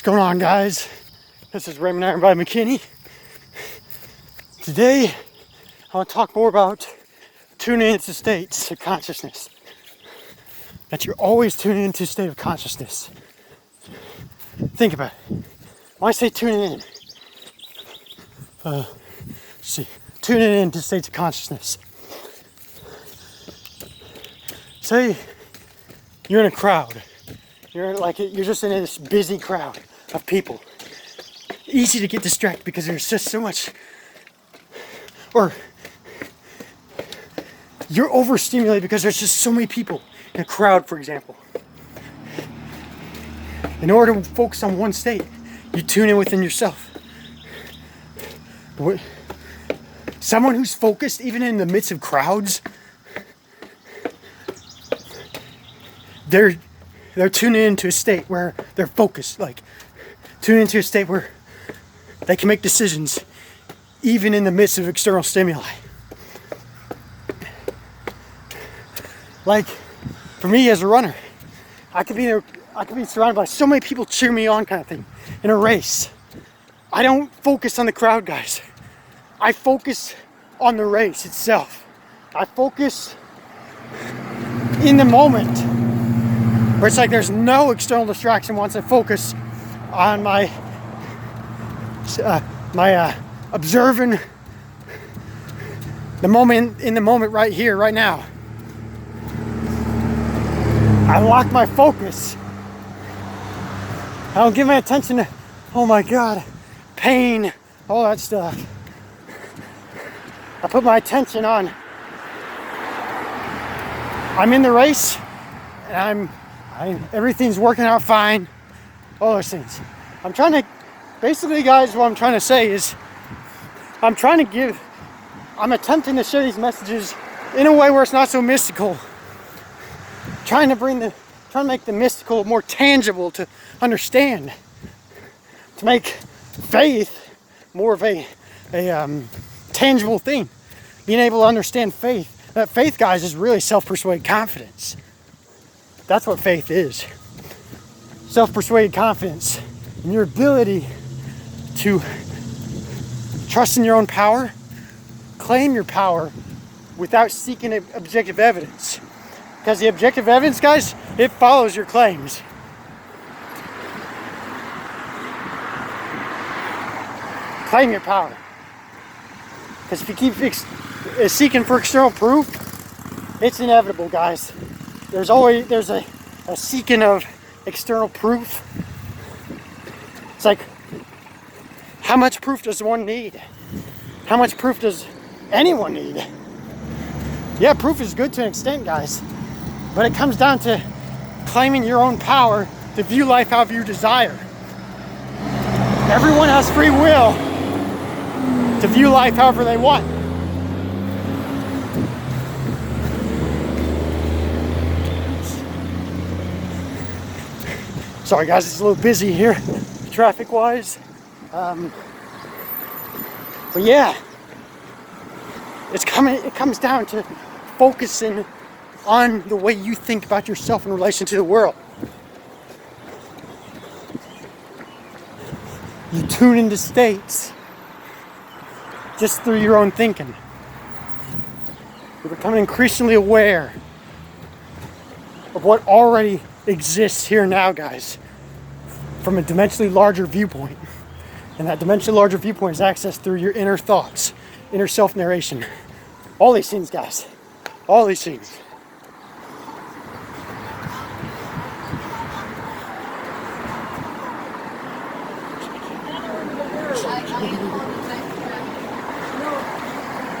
going on, guys? This is Raymond Iron by McKinney. Today, I want to talk more about tuning into states of consciousness. That you're always tuning into a state of consciousness. Think about it. When I say tuning in, tuning into states of consciousness. Say you're in a crowd. You're just in this busy crowd of people. Easy to get distracted because there's just so much, or you're overstimulated because there's just so many people in a crowd, for example. In order to focus on one state, you tune in within yourself. Someone who's focused, even in the midst of crowds, they're tuning into a state where they're focused, tuning into a state where they can make decisions even in the midst of external stimuli. Like, for me as a runner, I could be surrounded by so many people cheering me on kind of thing in a race. I don't focus on the crowd, guys. I focus on the race itself. I focus in the moment. Where it's like there's no external distraction once I focus on my observing the moment, in the moment right here, right now. I lock my focus. I don't give my attention to, oh my God, pain, all that stuff. I put my attention on, I'm in the race, and everything's working out fine, all those things. Basically, guys, what I'm trying to say is, I'm attempting to share these messages in a way where it's not so mystical. Trying to make the mystical more tangible to understand. To make faith more of a tangible thing. Being able to understand faith. That faith, guys, is really self-persuaded confidence. That's what faith is. Self-persuaded confidence in your ability to trust in your own power, claim your power without seeking objective evidence. Because the objective evidence, guys, it follows your claims. Claim your power. Because if you keep seeking for external proof, it's inevitable, guys. There's a seeking of external proof. It's like, how much proof does one need? How much proof does anyone need? Yeah, proof is good to an extent, guys. But it comes down to claiming your own power to view life however you desire. Everyone has free will to view life however they want. Sorry guys, it's a little busy here, traffic-wise. But yeah, it comes down to focusing on the way you think about yourself in relation to the world. You tune into states just through your own thinking. You're becoming increasingly aware of what already exists here now, guys, from a dimensionally larger viewpoint. And that dimensionally larger viewpoint is accessed through your inner thoughts, inner self-narration. All these things, guys. All these things.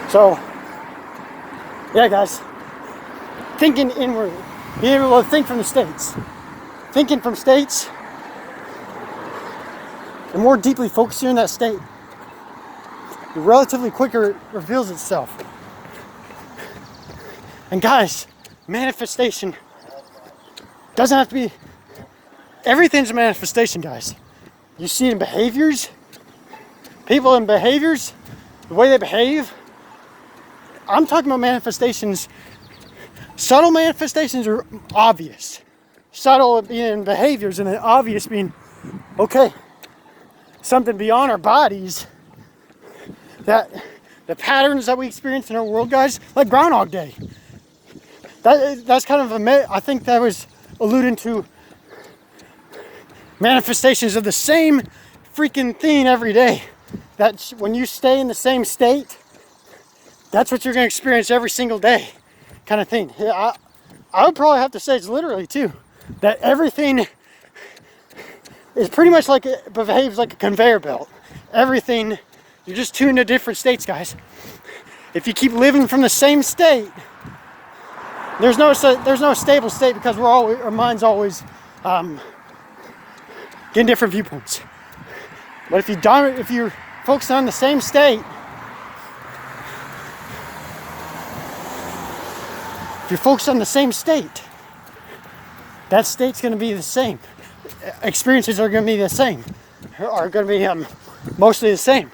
So, yeah, guys, thinking inward, being able to think from the states. Thinking from states, the more deeply focused you're in that state, the relatively quicker it reveals itself. And guys, manifestation doesn't have to be, everything's a manifestation, guys. You see it in behaviors, people in behaviors, the way they behave. I'm talking about manifestations. Subtle manifestations are obvious. Subtle being behaviors and then obvious being okay, something beyond our bodies, that the patterns that we experience in our world, guys, like Groundhog Day. That's kind of I think that was alluding to manifestations of the same freaking thing every day. That when you stay in the same state, that's what you're going to experience every single day, kind of thing. I would probably have to say it's literally too, that everything is pretty much like it behaves like a conveyor belt. Everything, you're just tuned to different states, guys. If you keep living from the same state, there's no stable state, because our mind's always getting different viewpoints. But if you're focused on the same state, if you're focused on the same state, that state's going to be the same. Experiences are going to be the same, are going to be mostly the same.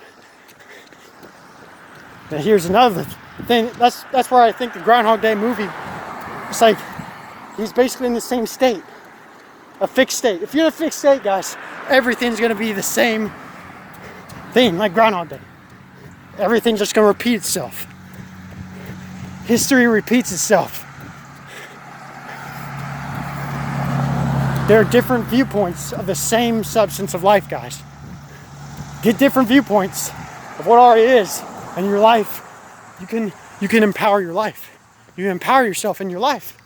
And here's another thing. That's where I think the Groundhog Day movie, it's like he's basically in the same state, a fixed state. If you're in a fixed state, guys, everything's going to be the same thing, like Groundhog Day. Everything's just going to repeat itself. History repeats itself. There are different viewpoints of the same substance of life, guys. Get different viewpoints of what already is in your life. You can empower your life. You can empower yourself in your life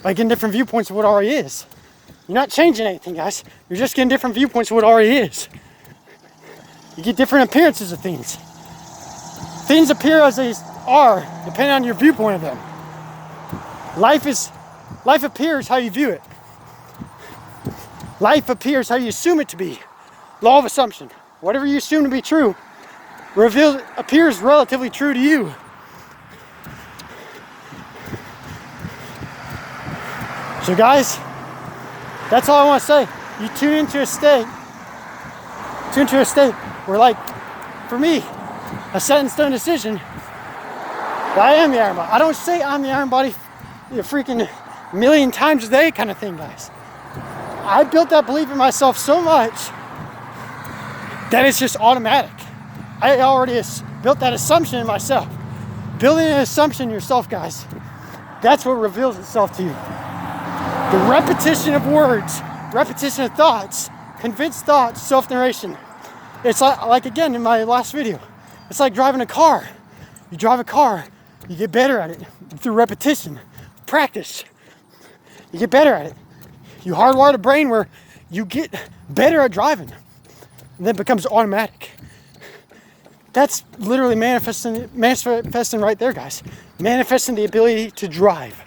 by getting different viewpoints of what already is. You're not changing anything, guys. You're just getting different viewpoints of what already is. You get different appearances of things. Things appear as they are, depending on your viewpoint of them. Life appears how you view it. Life appears how you assume it to be. Law of assumption. Whatever you assume to be true appears relatively true to you. So guys, that's all I want to say. You tune into a state where, like, for me, a set in stone decision that I am the Iron Body. I don't say I'm the Iron Body a freaking million times a day kind of thing, guys. I built that belief in myself so much that it's just automatic. I already built that assumption in myself. Building an assumption in yourself, guys, that's what reveals itself to you. The repetition of words, repetition of thoughts, convinced thoughts, self-narration. It's like again in my last video, it's like driving a car. You drive a car, you get better at it through repetition, practice. You get better at it. You hardwire the brain where you get better at driving, and then it becomes automatic. That's literally manifesting right there, guys. Manifesting the ability to drive.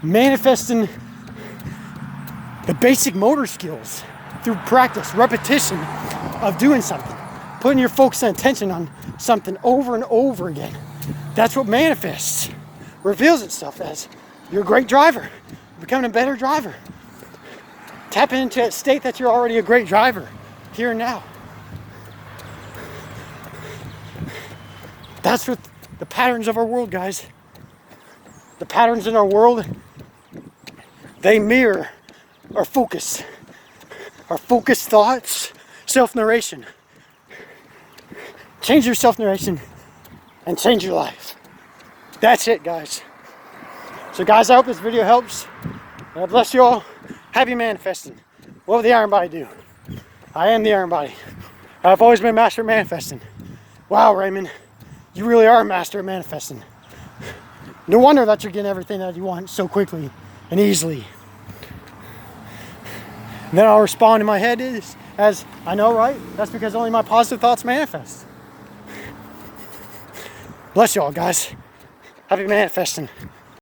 Manifesting the basic motor skills through practice, repetition of doing something. Putting your focus and attention on something over and over again. That's what manifests. Reveals itself as you're a great driver. Becoming a better driver. Tapping into that state that you're already a great driver, here and now. That's what the patterns of our world, guys. The patterns in our world, they mirror our focus. Our focused thoughts, self-narration. Change your self-narration and change your life. That's it, guys. So guys, I hope this video helps. God bless you all. Happy manifesting. What will the Iron Body do? I am the Iron Body. I've always been a master at manifesting. Wow, Raymond, you really are a master at manifesting. No wonder that you're getting everything that you want so quickly and easily. And then I'll respond in my head as I know, right? That's because only my positive thoughts manifest. Bless you all, guys. Happy manifesting.